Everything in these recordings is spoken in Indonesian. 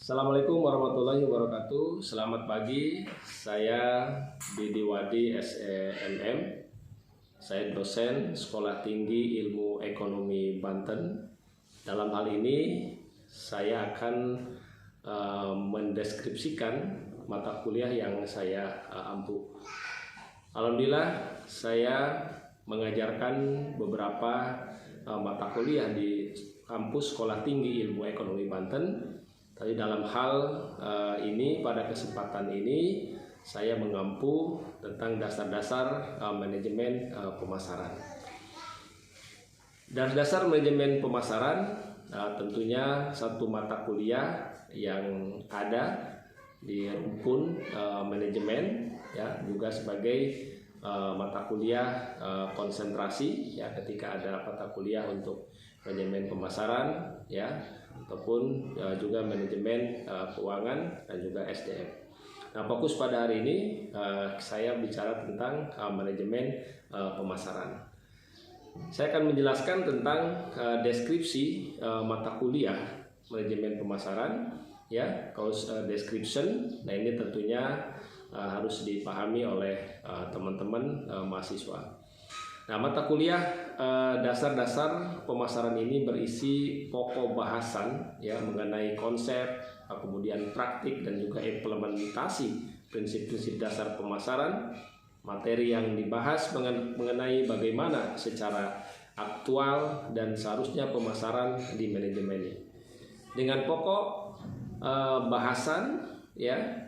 Assalamualaikum warahmatullahi wabarakatuh. Selamat pagi, saya Didi Wadi SEMM. Saya dosen Sekolah Tinggi Ilmu Ekonomi Banten. Dalam hal ini saya akan mendeskripsikan mata kuliah yang saya ampu. Alhamdulillah saya mengajarkan beberapa mata kuliah di kampus Sekolah Tinggi Ilmu Ekonomi Banten. Tapi dalam hal ini, pada kesempatan ini, saya mengampu tentang dasar-dasar manajemen pemasaran. Dasar-dasar manajemen pemasaran tentunya satu mata kuliah yang ada di rumpun manajemen, ya, juga sebagai mata kuliah konsentrasi, ya, ketika ada mata kuliah untuk manajemen pemasaran, ya, ataupun juga manajemen keuangan dan juga SDM. Nah, fokus pada hari ini saya bicara tentang manajemen pemasaran. Saya akan menjelaskan tentang deskripsi mata kuliah manajemen pemasaran, ya, course description. Nah, ini tentunya harus dipahami oleh teman-teman mahasiswa. Nah, mata kuliah dasar-dasar pemasaran ini berisi pokok bahasan, ya, mengenai konsep, kemudian praktik dan juga implementasi prinsip-prinsip dasar pemasaran. Materi yang dibahas mengenai bagaimana secara aktual dan seharusnya pemasaran di manajemen ini. Dengan pokok bahasan, ya,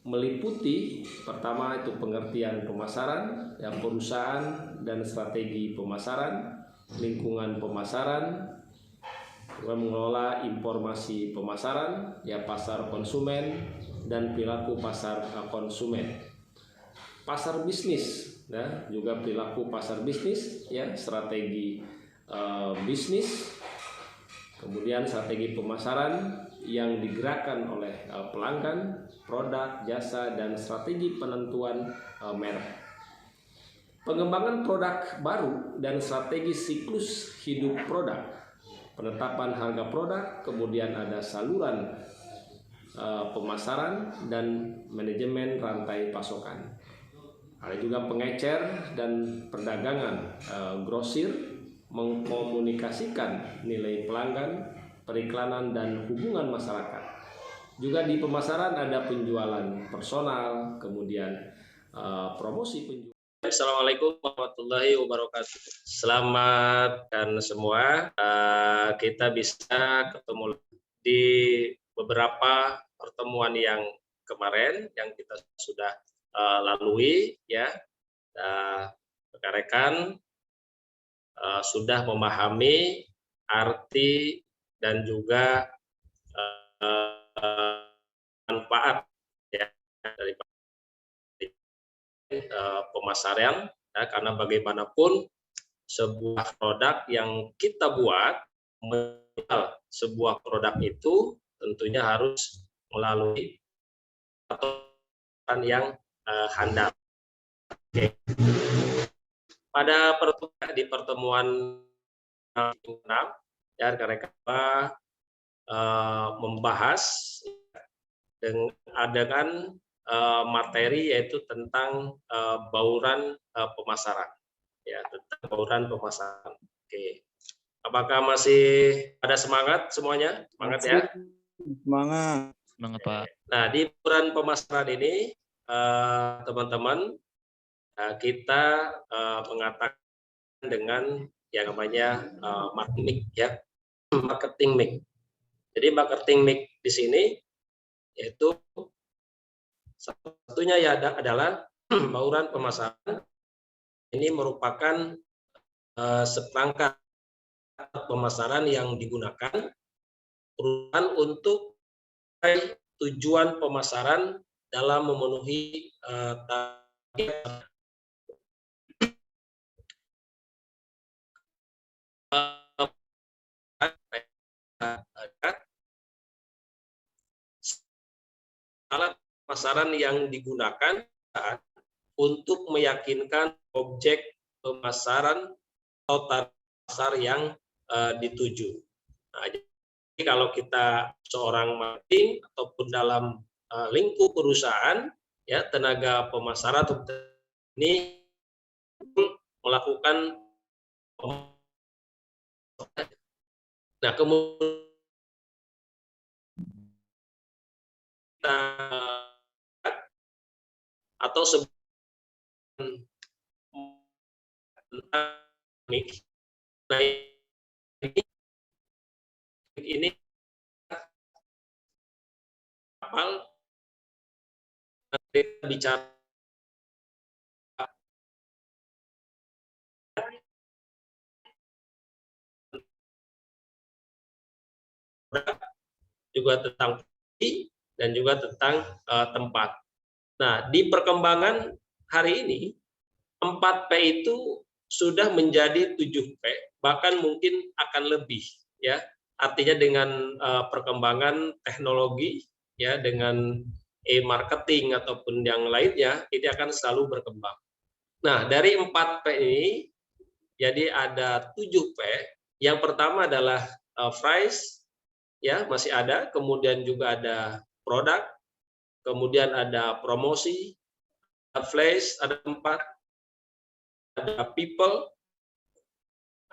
meliputi pertama itu pengertian pemasaran, ya, perusahaan dan strategi pemasaran, lingkungan pemasaran, mengelola informasi pemasaran, ya, pasar konsumen dan perilaku pasar konsumen, pasar bisnis, ya, juga perilaku pasar bisnis, ya, strategi bisnis, kemudian strategi pemasaran yang digerakkan oleh pelanggan, produk, jasa, dan strategi penentuan merek. Pengembangan produk baru dan strategi siklus hidup produk, penetapan harga produk, kemudian ada saluran pemasaran dan manajemen rantai pasokan. Ada juga pengecer dan perdagangan grosir, mengkomunikasikan nilai pelanggan, periklanan dan hubungan masyarakat. Juga di pemasaran ada penjualan personal, kemudian promosi penjualan. Assalamualaikum warahmatullahi wabarakatuh. Selamat dan semua, kita bisa ketemu di beberapa pertemuan yang kemarin yang kita sudah lalui, ya. Rekan-rekan sudah memahami arti dan juga manfaat, ya, dari pemasaran, ya, karena bagaimanapun sebuah produk yang kita buat, menjual sebuah produk itu tentunya harus melalui yang handal. Oke. Pada pertemuan 6, ya, rekan-rekan membahas dengan materi yaitu tentang bauran pemasaran, ya, tentang bauran pemasaran. Oke, apakah masih ada semangat semuanya? Semangat, ya? Semangat. Semangat, Pak. Nah, di bauran pemasaran ini teman-teman, kita mengatakan dengan yang namanya marketing mix, ya, marketing mix. Jadi marketing mix di sini yaitu satunya ya adalah bauran pemasaran. Ini merupakan seperangkat pemasaran yang digunakan untuk tujuan pemasaran dalam memenuhi target alat pemasaran yang digunakan untuk meyakinkan objek pemasaran atau target pasar yang dituju. Nah, kalau kita seorang marketing ataupun dalam lingkup perusahaan, ya tenaga pemasaran ini melakukan. Nah, kemudian kita atau nah ini kapal kita bicara juga tentang dan juga tentang tempat. Nah, di perkembangan hari ini 4P itu sudah menjadi 7P, bahkan mungkin akan lebih, ya. Artinya dengan perkembangan teknologi, ya, dengan e-marketing ataupun yang lainnya, ini akan selalu berkembang. Nah, dari 4P ini, jadi ada 7P. Yang pertama adalah price, ya, masih ada. Kemudian juga ada produk, kemudian ada promosi, ada flash, ada 4, ada people,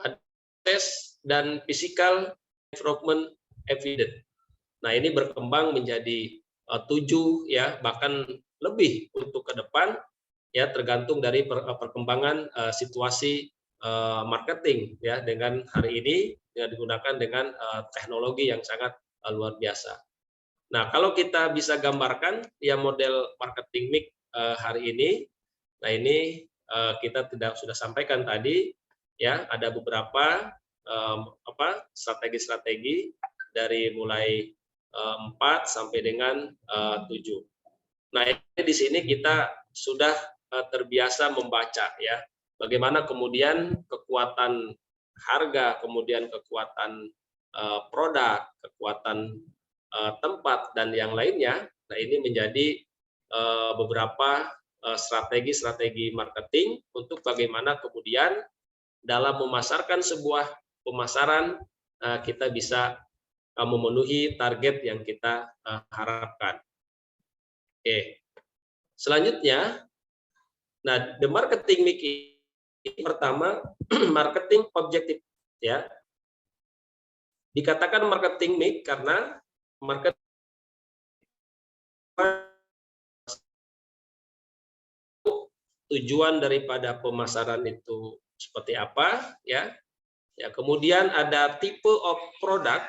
ada test, dan physical improvement evidence. Nah, ini berkembang menjadi 7, ya, bahkan lebih untuk ke depan, ya, tergantung dari perkembangan situasi marketing, ya, dengan hari ini yang digunakan dengan teknologi yang sangat luar biasa. Nah, kalau kita bisa gambarkan ya model marketing mix hari ini, nah ini kita sudah sampaikan tadi, ya, ada beberapa strategi-strategi dari mulai 4 sampai dengan 7. Nah, ini di sini kita sudah terbiasa membaca, ya, bagaimana kemudian kekuatan harga, kemudian kekuatan produk, kekuatan tempat, dan yang lainnya. Nah, ini menjadi beberapa strategi-strategi marketing untuk bagaimana kemudian dalam memasarkan sebuah pemasaran kita bisa memenuhi target yang kita harapkan. Oke. Selanjutnya, nah, the marketing mix ini pertama marketing objektif, ya. Dikatakan marketing mix karena marketing tujuan daripada pemasaran itu seperti apa, ya. Ya, kemudian ada type of product,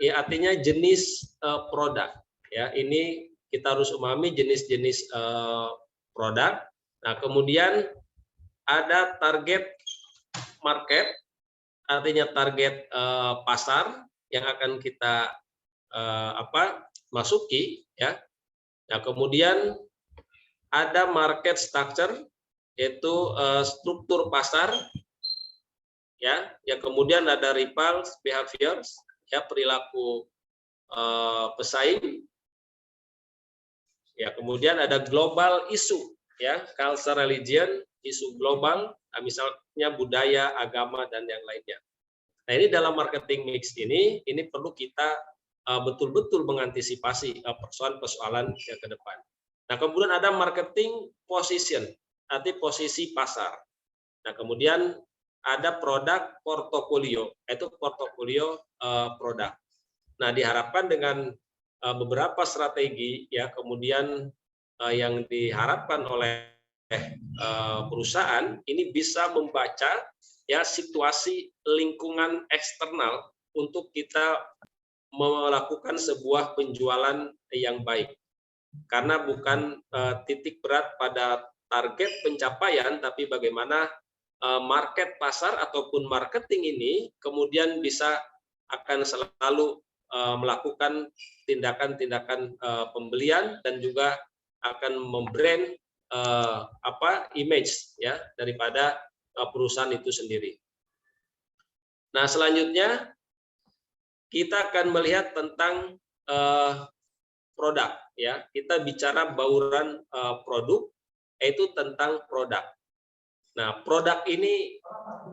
ya, artinya jenis produk, ya. Ini kita harus memahami jenis-jenis produk. Nah, kemudian ada target market, artinya target pasar yang akan kita masuki, ya. Nah, kemudian ada market structure, yaitu struktur pasar, ya. Ya, kemudian ada repulse behaviors, ya, perilaku pesaing. Ya, kemudian ada global issue, ya, culture, religion, isu global, misalnya budaya, agama, dan yang lainnya. Nah, ini dalam marketing mix ini perlu kita betul-betul mengantisipasi persoalan-persoalan yang ke depan. Nah, kemudian ada marketing position, arti posisi pasar. Nah, kemudian ada produk portofolio, itu portofolio produk. Nah, diharapkan dengan beberapa strategi, ya, kemudian yang diharapkan oleh perusahaan ini bisa membaca, ya, situasi lingkungan eksternal untuk kita melakukan sebuah penjualan yang baik. Karena bukan titik berat pada target pencapaian, tapi bagaimana market pasar ataupun marketing ini kemudian bisa akan selalu melakukan tindakan-tindakan pembelian dan juga akan membrand image, ya, daripada perusahaan itu sendiri. Nah, selanjutnya kita akan melihat tentang produk, ya. Kita bicara bauran produk, yaitu tentang produk. Nah, produk ini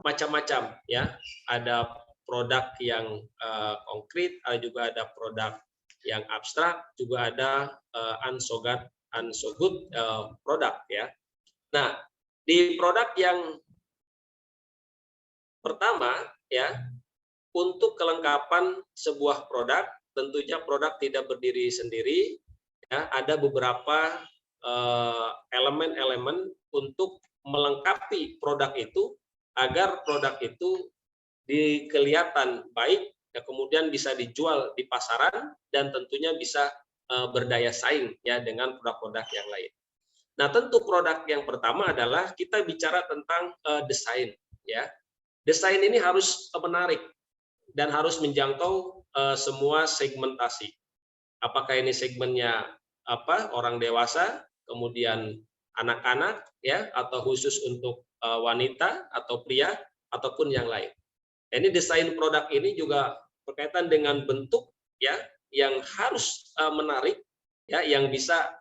macam-macam, ya. Ada produk yang konkret, ada juga ada produk yang abstrak, juga ada unsold produk ya. Nah, di produk yang pertama ya, untuk kelengkapan sebuah produk, tentunya produk tidak berdiri sendiri ya, ada beberapa elemen-elemen untuk melengkapi produk itu agar produk itu kelihatan baik ya, kemudian bisa dijual di pasaran dan tentunya bisa berdaya saing ya dengan produk-produk yang lain. Nah, tentu produk yang pertama adalah kita bicara tentang desain ya. Desain ini harus menarik dan harus menjangkau semua segmentasi. Apakah ini segmennya orang dewasa, kemudian anak-anak ya, atau khusus untuk wanita atau pria ataupun yang lain. Ini desain produk ini juga berkaitan dengan bentuk ya yang harus menarik ya, yang bisa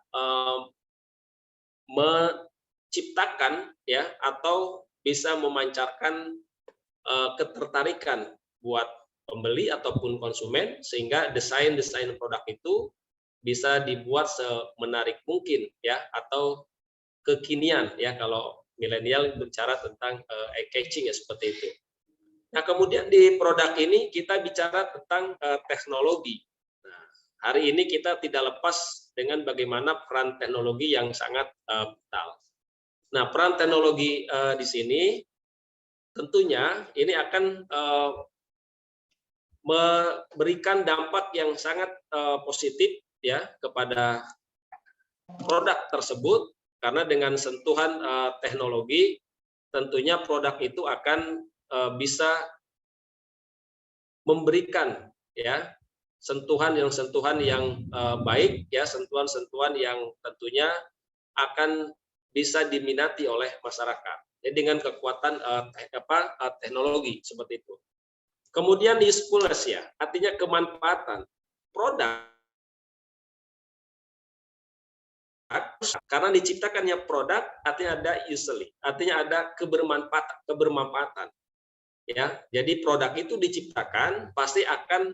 menciptakan ya atau bisa memancarkan ketertarikan buat pembeli ataupun konsumen, sehingga desain produk itu bisa dibuat semenarik mungkin ya, atau kekinian ya, kalau milenial bicara tentang eye-catching ya, seperti itu. Nah, kemudian di produk ini kita bicara tentang teknologi. Nah, hari ini kita tidak lepas dengan bagaimana peran teknologi yang sangat vital. Nah, peran teknologi di sini tentunya ini akan memberikan dampak yang sangat positif ya kepada produk tersebut, karena dengan sentuhan teknologi tentunya produk itu akan bisa memberikan ya sentuhan yang baik ya, sentuhan yang tentunya akan bisa diminati oleh masyarakat ya, dengan kekuatan teknologi seperti itu. Kemudian usefulness ya, artinya kemanfaatan produk, karena diciptakannya produk artinya ada usefully, artinya ada kebermanfaatan ya. Jadi produk itu diciptakan pasti akan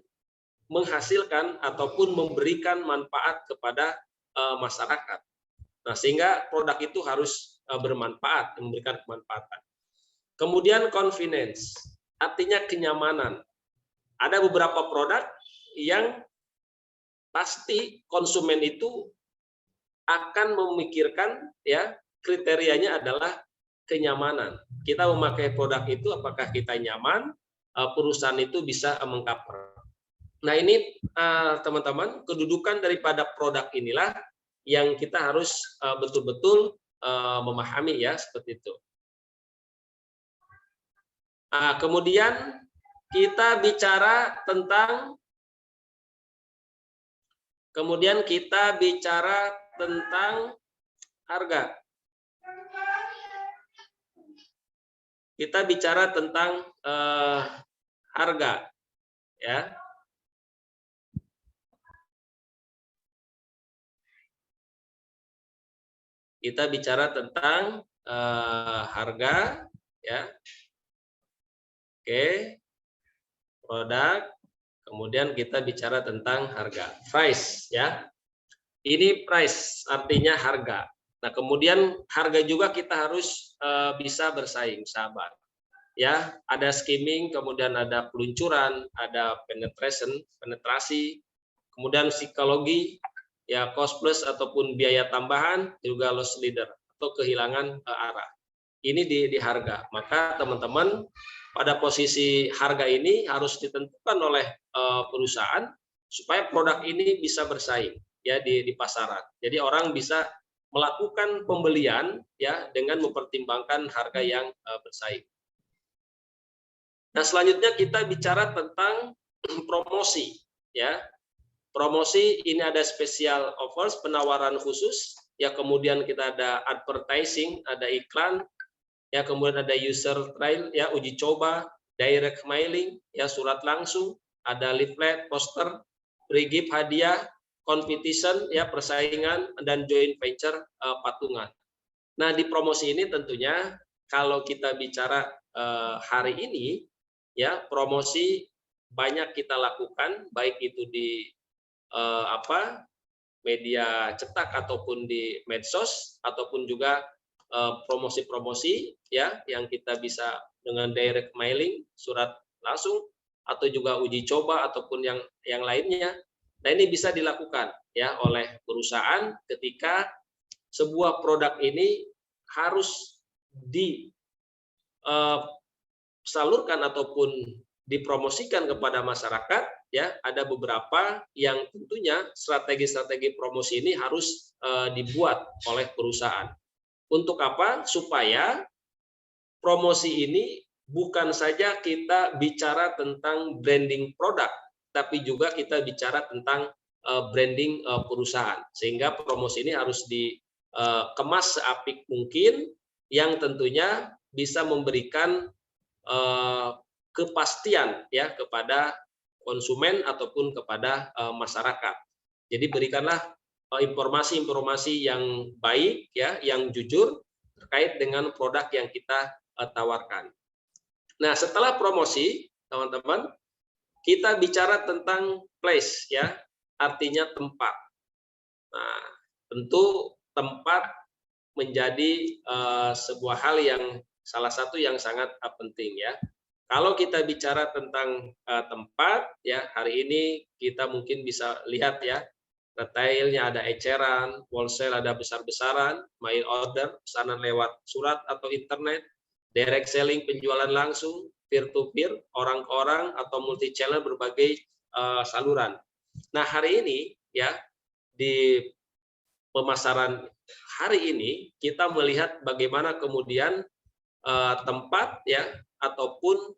menghasilkan ataupun memberikan manfaat kepada masyarakat. Nah, sehingga produk itu harus bermanfaat, memberikan kemanfaatan. Kemudian convenience, artinya kenyamanan. Ada beberapa produk yang pasti konsumen itu akan memikirkan ya, kriterianya adalah kenyamanan. Kita memakai produk itu apakah kita nyaman, perusahaan itu bisa mengcover. Nah, ini teman-teman, kedudukan daripada produk inilah yang kita harus betul-betul memahami ya, seperti itu. Kemudian kita bicara tentang harga. Kita bicara tentang harga ya. Kita bicara tentang harga ya. Oke. Produk, kemudian kita bicara tentang harga. Price ya. Ini price artinya harga. Nah, kemudian harga juga kita harus bisa bersaing, sahabat. Ya, ada skimming, kemudian ada peluncuran, ada penetrasi, kemudian psikologi, ya cost plus ataupun biaya tambahan, juga loss leader atau kehilangan arah. Ini di harga. Maka teman-teman, pada posisi harga ini harus ditentukan oleh perusahaan supaya produk ini bisa bersaing ya di pasaran. Jadi orang bisa melakukan pembelian ya dengan mempertimbangkan harga yang bersaing. Nah, selanjutnya kita bicara tentang promosi ya. Promosi ini ada special offers, penawaran khusus ya, kemudian kita ada advertising, ada iklan ya, kemudian ada user trial ya, uji coba, direct mailing ya, surat langsung, ada leaflet, poster, free gift, hadiah, competition ya, persaingan, dan joint venture patungan. Nah, di promosi ini tentunya kalau kita bicara hari ini ya promosi banyak kita lakukan, baik itu di media cetak ataupun di medsos, ataupun juga promosi-promosi ya yang kita bisa dengan direct mailing, surat langsung, atau juga uji coba ataupun yang lainnya. Nah, ini bisa dilakukan ya oleh perusahaan ketika sebuah produk ini harus disalurkan ataupun dipromosikan kepada masyarakat. Ya, ada beberapa yang tentunya strategi-strategi promosi ini harus dibuat oleh perusahaan. Untuk apa? Supaya promosi ini bukan saja kita bicara tentang branding produk, tapi juga kita bicara tentang branding perusahaan. Sehingga promosi ini harus dikemas seapik mungkin, yang tentunya bisa memberikan kepastian ya kepada konsumen ataupun kepada masyarakat. Jadi berikanlah informasi-informasi yang baik ya, yang jujur terkait dengan produk yang kita tawarkan. Nah, setelah promosi, teman-teman, kita bicara tentang place ya, artinya tempat. Nah, tentu tempat menjadi sebuah hal yang salah satu yang sangat penting ya. Kalau kita bicara tentang tempat ya, hari ini kita mungkin bisa lihat ya, retailnya ada eceran, wholesale ada besar-besaran, mail order, pesanan lewat surat atau internet, direct selling penjualan langsung, peer to peer, orang ke orang, atau multi channel berbagai saluran. Nah, hari ini ya di pemasaran hari ini kita melihat bagaimana kemudian tempat ya ataupun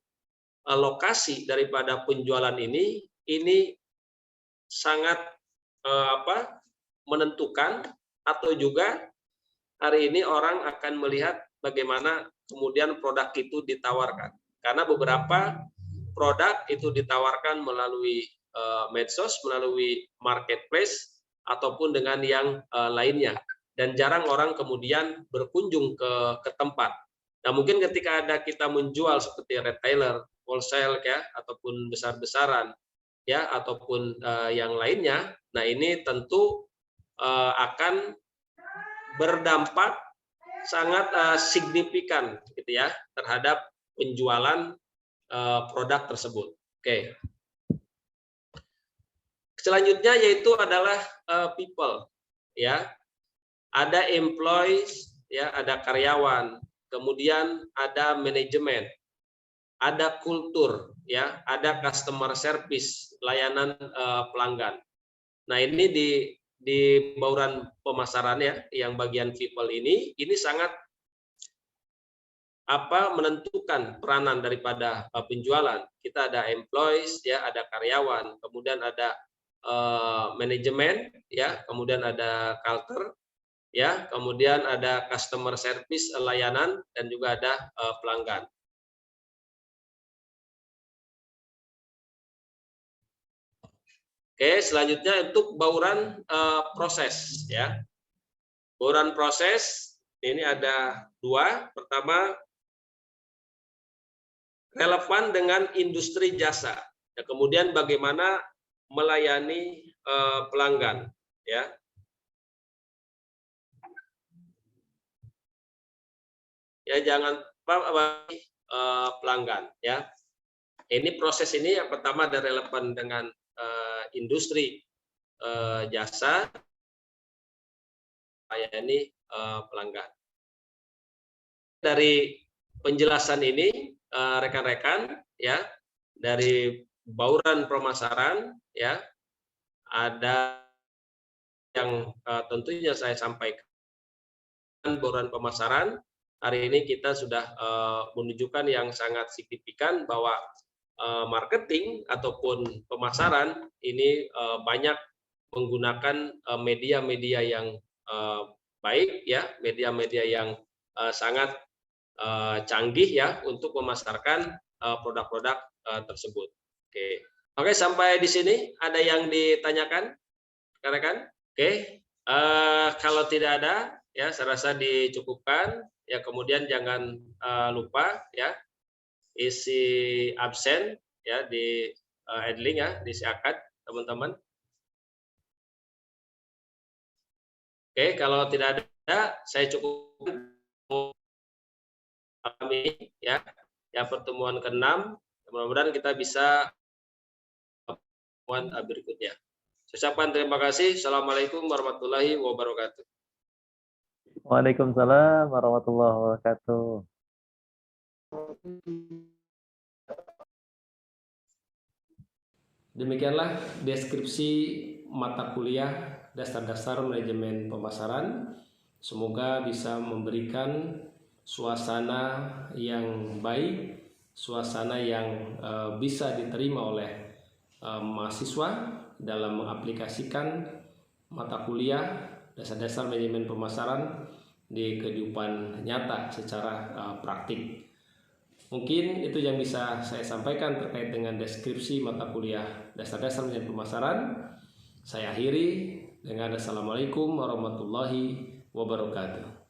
lokasi daripada penjualan ini sangat menentukan, atau juga hari ini orang akan melihat bagaimana kemudian produk itu ditawarkan. Karena beberapa produk itu ditawarkan melalui medsos, melalui marketplace, ataupun dengan yang lainnya. Dan jarang orang kemudian berkunjung ke tempat. Nah, mungkin ketika ada kita menjual seperti retailer, wholesale ya, ataupun besar-besaran ya, ataupun yang lainnya, nah ini tentu akan berdampak sangat signifikan gitu ya terhadap penjualan produk tersebut. Oke. Selanjutnya yaitu adalah people ya. Ada employees ya, ada karyawan, kemudian ada manajemen, ada kultur ya, ada customer service, layanan pelanggan. Nah, ini di bauran pemasaran ya, yang bagian people ini sangat menentukan peranan daripada penjualan. Kita ada employees ya, ada karyawan, kemudian ada manajemen ya, kemudian ada culture ya, kemudian ada customer service, layanan, dan juga ada pelanggan. Oke, selanjutnya untuk bauran proses ya. Bauran proses ini ada dua. Pertama, relevan dengan industri jasa. Ya, kemudian bagaimana melayani pelanggan ya. Ya, jangan pelanggan ya. Ini proses ini yang pertama ada relevan dengan industri jasa, melayani pelanggan. Dari penjelasan ini rekan-rekan ya, dari bauran pemasaran ya, ada yang tentunya saya sampaikan. Bauran pemasaran hari ini kita sudah menunjukkan yang sangat signifikan bahwa marketing ataupun pemasaran ini banyak menggunakan media-media yang baik ya, media-media yang sangat canggih ya untuk memasarkan produk-produk tersebut. Oke, sampai di sini ada yang ditanyakan, rekan-rekan? Oke, kalau tidak ada ya, saya rasa dicukupkan ya. Kemudian jangan lupa ya isi absen ya di Edling ya, diisi akad teman-teman. Oke, kalau tidak ada, saya cukup kami ya pertemuan ke-6. Mudah-mudahan kita bisa pertemuan berikutnya. Saya ucapkan terima kasih. Assalamualaikum warahmatullahi wabarakatuh. Waalaikumsalam warahmatullahi wabarakatuh. Demikianlah deskripsi mata kuliah dasar-dasar manajemen pemasaran. Semoga bisa memberikan suasana yang baik, suasana yang bisa diterima oleh mahasiswa dalam mengaplikasikan mata kuliah dasar-dasar manajemen pemasaran di kehidupan nyata secara praktik. Mungkin itu yang bisa saya sampaikan terkait dengan deskripsi mata kuliah dasar-dasar manajemen pemasaran. Saya akhiri dengan Assalamualaikum warahmatullahi wabarakatuh.